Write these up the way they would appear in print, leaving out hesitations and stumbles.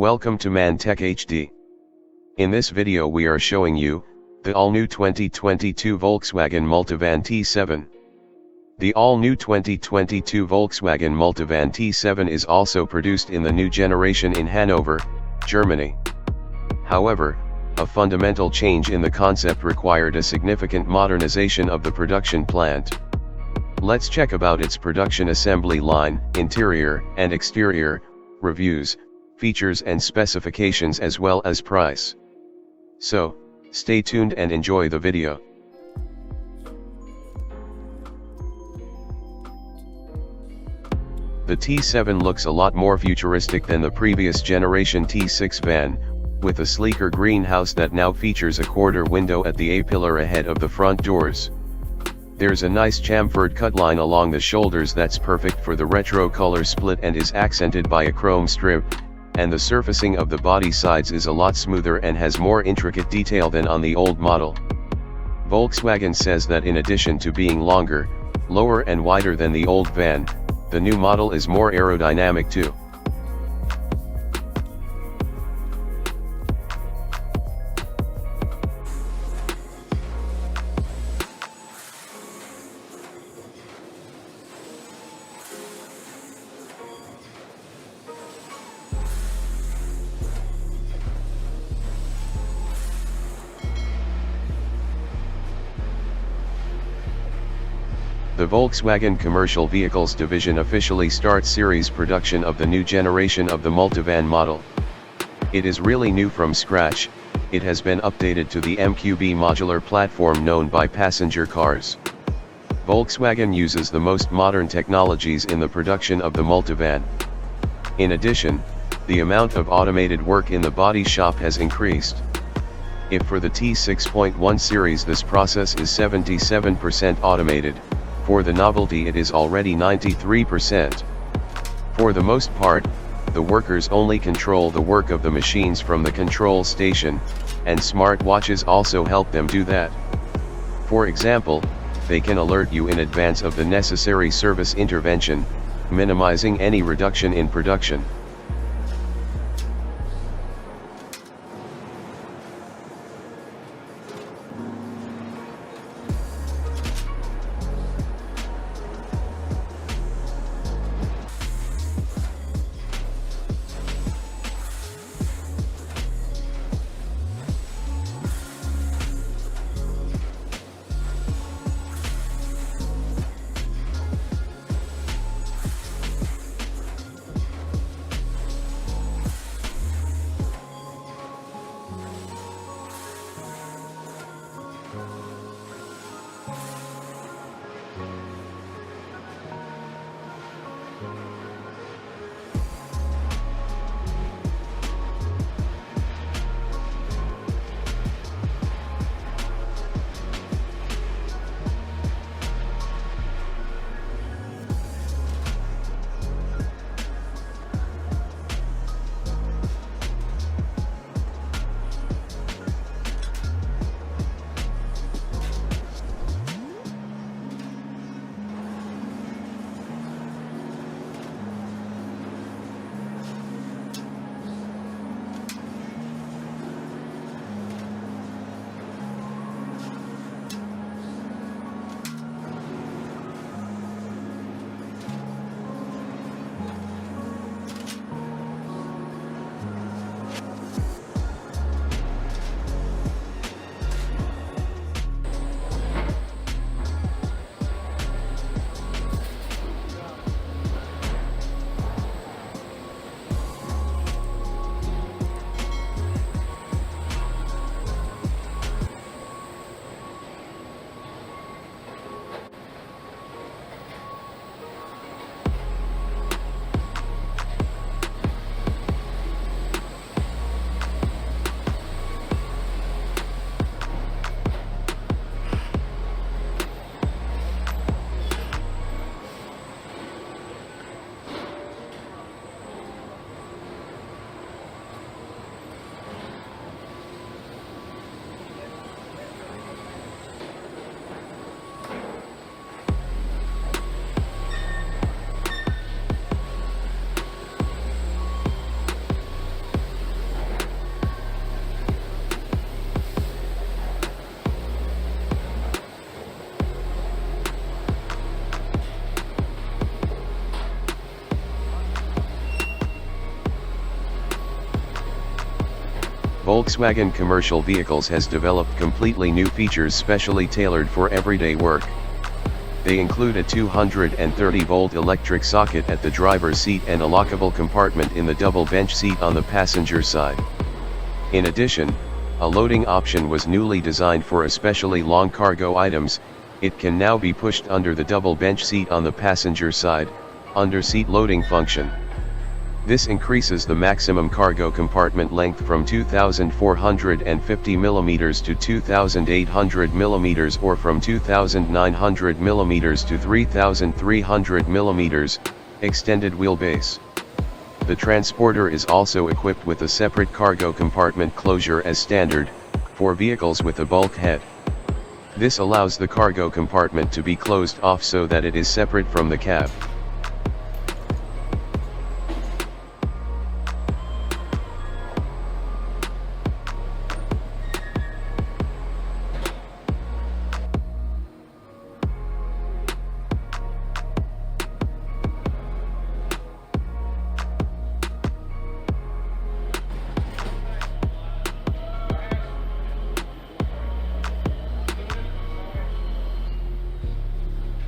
Welcome to mantechhd. In this video we are showing you the all-new 2022 Volkswagen Multivan T7. The all-new 2022 Volkswagen Multivan T7 is also produced in the new generation in Hanover, Germany. However, a fundamental change in the concept required a significant modernization of the production plant. Let's check about its production assembly line, interior and exterior, reviews, features and specifications as well as price. So, stay tuned and enjoy the video. The T7 looks a lot more futuristic than the previous generation T6 van, with a sleeker greenhouse that now features a quarter window at the A-pillar ahead of the front doors. There's a nice chamfered cut line along the shoulders that's perfect for the retro color split and is accented by a chrome strip, and the surfacing of the body sides is a lot smoother and has more intricate detail than on the old model. Volkswagen says that in addition to being longer, lower and wider than the old van, the new model is more aerodynamic too. The Volkswagen Commercial Vehicles Division officially starts series production of the new generation of the Multivan model. It is really new from scratch. It has been updated to the MQB modular platform known by passenger cars. Volkswagen uses the most modern technologies in the production of the Multivan. In addition, the amount of automated work in the body shop has increased. If for the T6.1 series this process is 77% automated, for the novelty it is already 93%. For the most part, the workers only control the work of the machines from the control station, and smart watches also help them do that. For example, they can alert you in advance of the necessary service intervention, minimizing any reduction in production. Volkswagen Commercial Vehicles has developed completely new features specially tailored for everyday work. They include a 230-volt electric socket at the driver's seat and a lockable compartment in the double bench seat on the passenger side. In addition, a loading option was newly designed for especially long cargo items. It can now be pushed under the double bench seat on the passenger side, under seat loading function. This increases the maximum cargo compartment length from 2,450 mm to 2,800 mm or from 2,900 mm to 3,300 mm, extended wheelbase. The transporter is also equipped with a separate cargo compartment closure as standard, for vehicles with a bulkhead. This allows the cargo compartment to be closed off so that it is separate from the cab.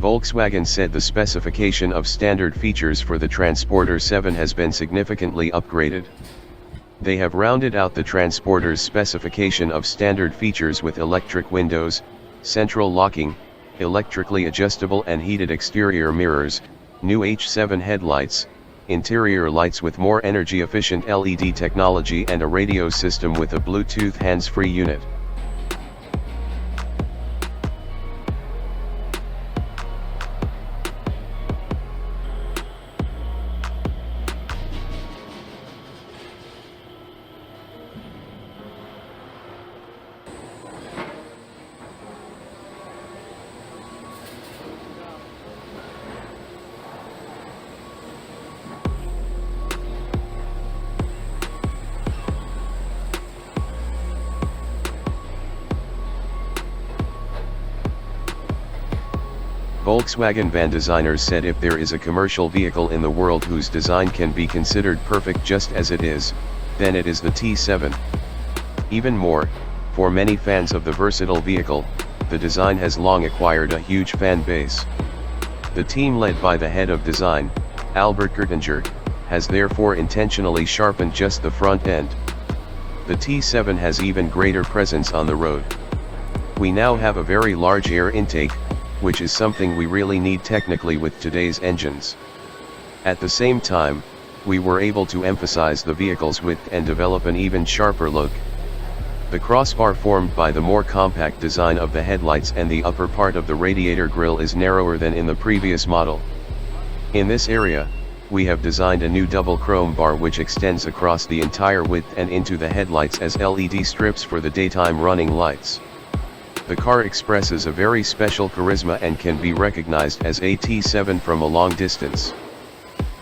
Volkswagen said the specification of standard features for the Transporter 7 has been significantly upgraded. They have rounded out the Transporter's specification of standard features with electric windows, central locking, electrically adjustable and heated exterior mirrors, new H7 headlights, interior lights with more energy-efficient LED technology and a radio system with a Bluetooth hands-free unit. Volkswagen van designers said if there is a commercial vehicle in the world whose design can be considered perfect just as it is, then it is the T7. Even more, for many fans of the versatile vehicle, the design has long acquired a huge fan base. The team led by the head of design, Albert Gertinger, has therefore intentionally sharpened just the front end. The T7 has even greater presence on the road. We now have a very large air intake, which is something we really need technically with today's engines. At the same time, we were able to emphasize the vehicle's width and develop an even sharper look. The crossbar formed by the more compact design of the headlights and the upper part of the radiator grille is narrower than in the previous model. In this area, we have designed a new double chrome bar which extends across the entire width and into the headlights as LED strips for the daytime running lights. The car expresses a very special charisma and can be recognized as a T7 from a long distance.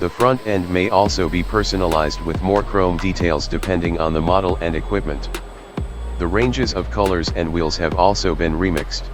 The front end may also be personalized with more chrome details depending on the model and equipment. The ranges of colors and wheels have also been remixed.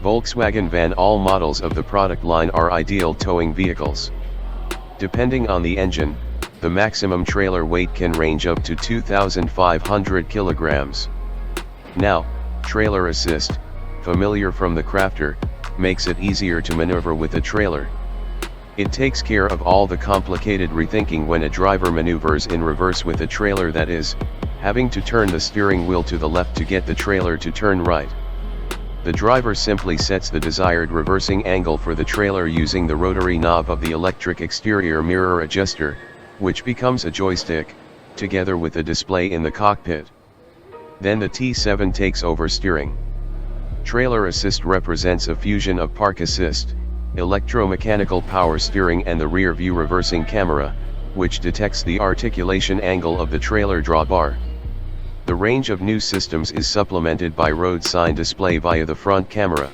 Volkswagen van. All models of the product line are ideal towing vehicles. Depending on the engine, the maximum trailer weight can range up to 2,500 kilograms. Now, trailer assist, familiar from the Crafter, makes it easier to maneuver with a trailer. It takes care of all the complicated rethinking when a driver maneuvers in reverse with a trailer, that is, having to turn the steering wheel to the left to get the trailer to turn right. The driver simply sets the desired reversing angle for the trailer using the rotary knob of the electric exterior mirror adjuster, which becomes a joystick, together with a display in the cockpit. Then the T7 takes over steering. Trailer assist represents a fusion of park assist, electromechanical power steering and the rear view reversing camera, which detects the articulation angle of the trailer drawbar. The range of new systems is supplemented by road sign display via the front camera.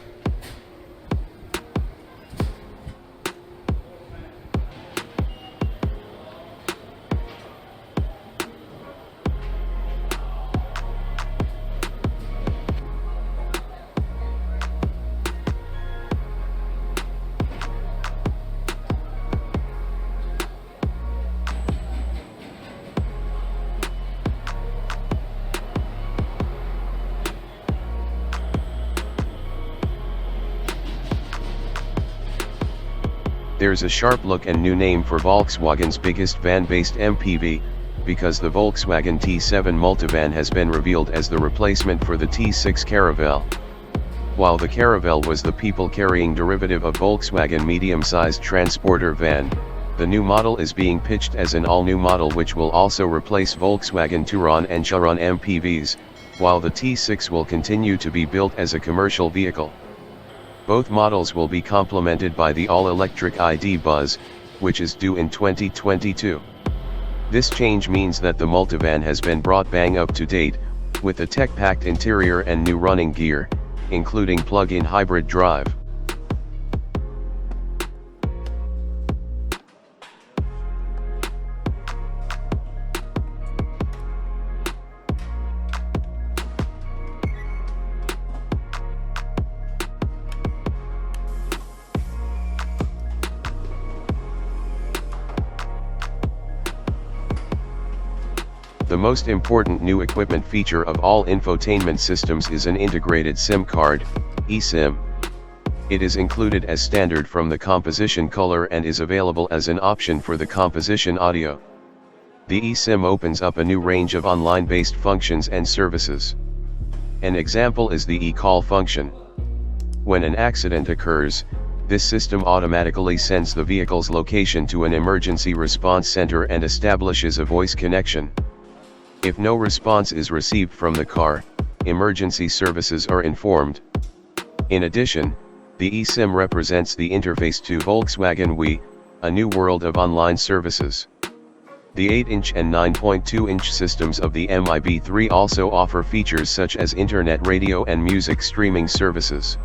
There's a sharp look and new name for Volkswagen's biggest van-based MPV, because the Volkswagen T7 Multivan has been revealed as the replacement for the T6 Caravelle. While the Caravelle was the people-carrying derivative of Volkswagen medium-sized transporter van, the new model is being pitched as an all-new model which will also replace Volkswagen Touran and Charon MPVs, while the T6 will continue to be built as a commercial vehicle. Both models will be complemented by the all-electric ID Buzz, which is due in 2022. This change means that the Multivan has been brought bang up to date, with a tech-packed interior and new running gear, including plug-in hybrid drive. The most important new equipment feature of all infotainment systems is an integrated SIM card, eSIM. It is included as standard from the composition color and is available as an option for the composition audio. The eSIM opens up a new range of online-based functions and services. An example is the eCall function. When an accident occurs, this system automatically sends the vehicle's location to an emergency response center and establishes a voice connection. If no response is received from the car, emergency services are informed. In addition, the eSIM represents the interface to Volkswagen We, a new world of online services. The 8-inch and 9.2-inch systems of the MIB3 also offer features such as internet radio and music streaming services.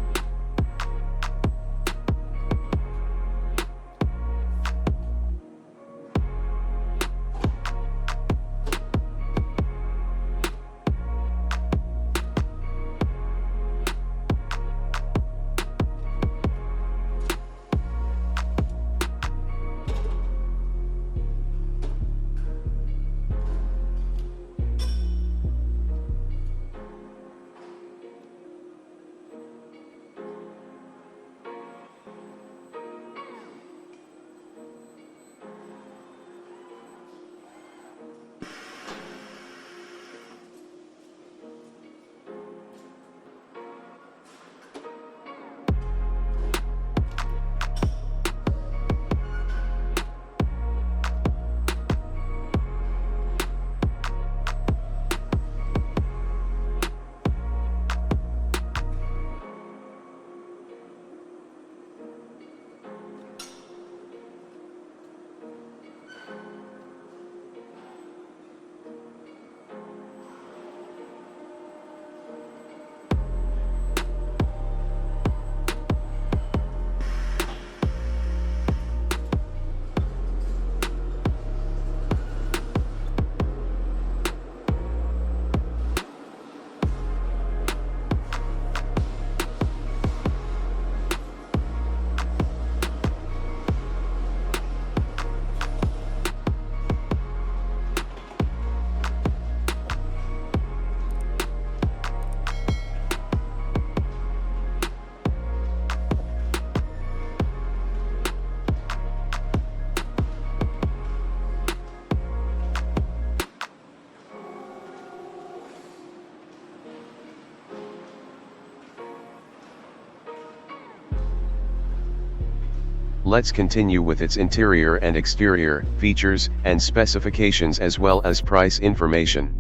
Let's continue with its interior and exterior features and specifications as well as price information.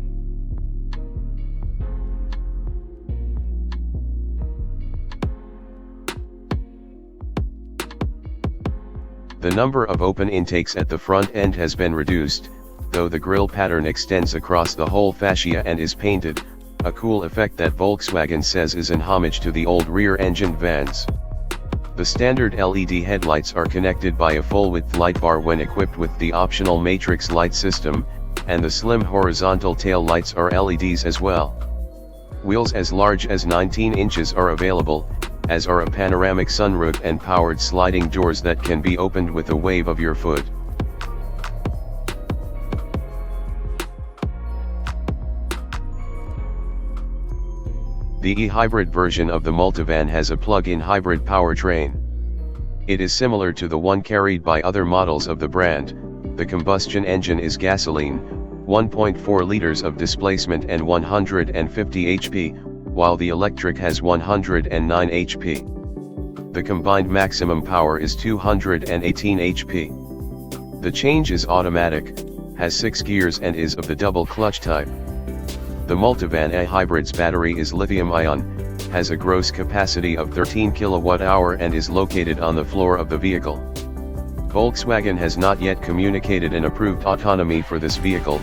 The number of open intakes at the front end has been reduced, though the grille pattern extends across the whole fascia and is painted, a cool effect that Volkswagen says is an homage to the old rear-engined vans. The standard LED headlights are connected by a full-width light bar when equipped with the optional matrix light system, and the slim horizontal tail lights are LEDs as well. Wheels as large as 19 inches are available, as are a panoramic sunroof and powered sliding doors that can be opened with a wave of your foot. The e-hybrid version of the Multivan has a plug-in hybrid powertrain. It is similar to the one carried by other models of the brand. The combustion engine is gasoline, 1.4 liters of displacement and 150 HP, while the electric has 109 HP. The combined maximum power is 218 HP. The change is automatic, has 6 gears and is of the double clutch type. The Multivan e-hybrid's battery is lithium-ion, has a gross capacity of 13 kWh and is located on the floor of the vehicle. Volkswagen has not yet communicated an approved autonomy for this vehicle,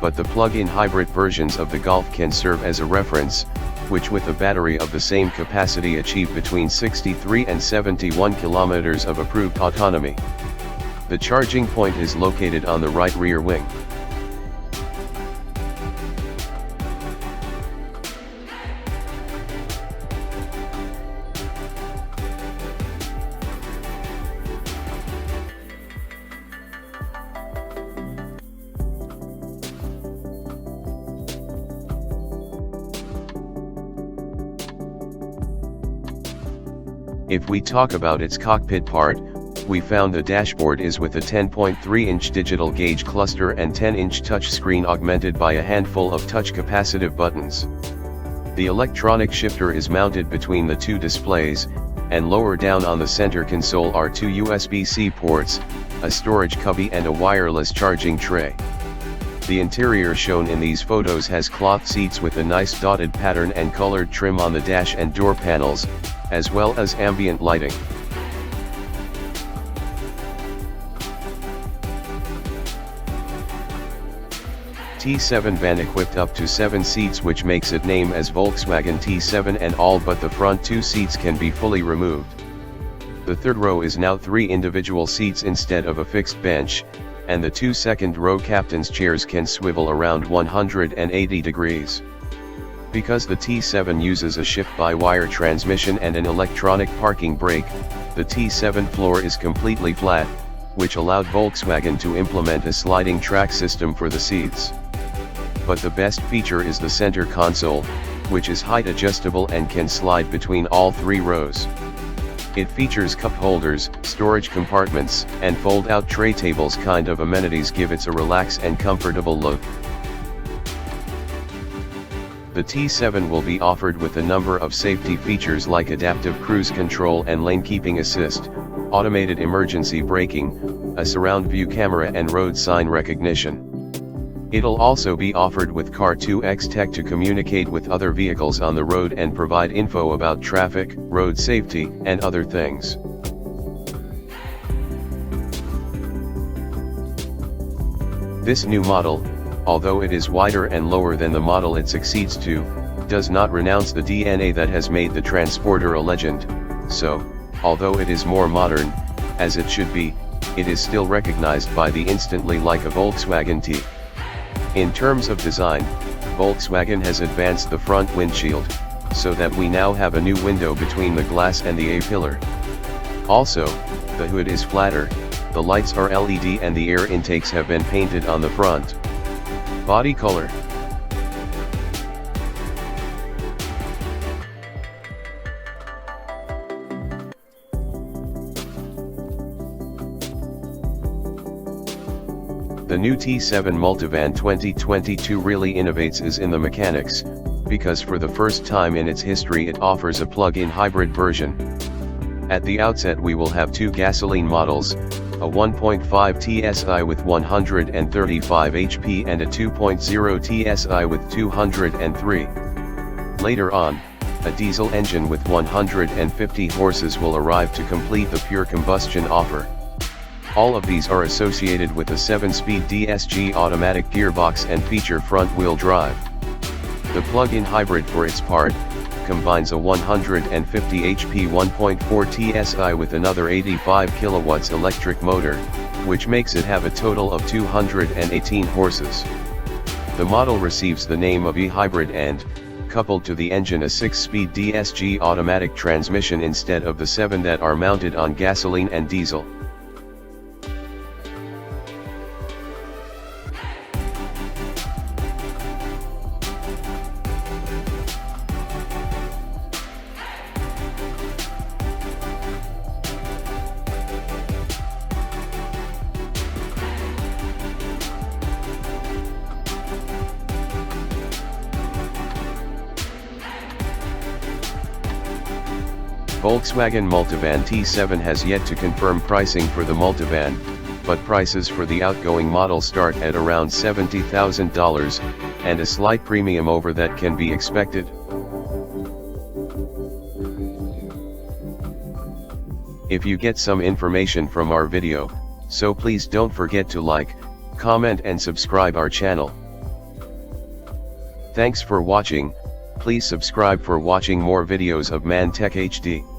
but the plug-in hybrid versions of the Golf can serve as a reference, which with a battery of the same capacity achieve between 63 and 71 km of approved autonomy. The charging point is located on the right rear wing. If we talk about its cockpit part, we found the dashboard is with a 10.3-inch digital gauge cluster and 10-inch touchscreen augmented by a handful of touch capacitive buttons. The electronic shifter is mounted between the two displays, and lower down on the center console are two USB-C ports, a storage cubby and a wireless charging tray. The interior shown in these photos has cloth seats with a nice dotted pattern and colored trim on the dash and door panels, as well as ambient lighting. T7 van equipped up to 7 seats, which makes it name as Volkswagen T7, and all but the front 2 seats can be fully removed. The third row is now 3 individual seats instead of a fixed bench, and the 2 second row captain's chairs can swivel around 180 degrees. Because the T7 uses a shift-by-wire transmission and an electronic parking brake, the T7 floor is completely flat, which allowed Volkswagen to implement a sliding track system for the seats. But the best feature is the center console, which is height adjustable and can slide between all 3 rows. It features cup holders, storage compartments, and fold-out tray tables. Kind of amenities give it a relaxed and comfortable look. The T7 will be offered with a number of safety features like adaptive cruise control and lane keeping assist, automated emergency braking, a surround view camera and road sign recognition. It'll also be offered with Car2X tech to communicate with other vehicles on the road and provide info about traffic, road safety, and other things. This new model, although it is wider and lower than the model it succeeds to, does not renounce the DNA that has made the Transporter a legend, so, although it is more modern, as it should be, it is still recognized by the instantly like a Volkswagen T. In terms of design, Volkswagen has advanced the front windshield, so that we now have a new window between the glass and the A-pillar. Also, the hood is flatter, the lights are LED and the air intakes have been painted on the front. Body color. The new T7 Multivan 2022 really innovates is in the mechanics, because for the first time in its history it offers a plug-in hybrid version. At the outset we will have two gasoline models, a 1.5 TSI with 135 HP and a 2.0 TSI with 203. Later on, a diesel engine with 150 horses will arrive to complete the pure combustion offer. All of these are associated with a 7-speed DSG automatic gearbox and feature front-wheel drive. The plug-in hybrid for its part, combines a 150 HP 1.4 TSI with another 85 kilowatts electric motor, which makes it have a total of 218 horses. The model receives the name of e-hybrid and, coupled to the engine, a 6-speed DSG automatic transmission instead of the 7 that are mounted on gasoline and diesel. Volkswagen Multivan T7 has yet to confirm pricing for the Multivan, but prices for the outgoing model start at around $70,000, and a slight premium over that can be expected. If you get some information from our video, so please don't forget to like, comment and subscribe our channel. Thanks for watching. Please subscribe for watching more videos of mantechhd.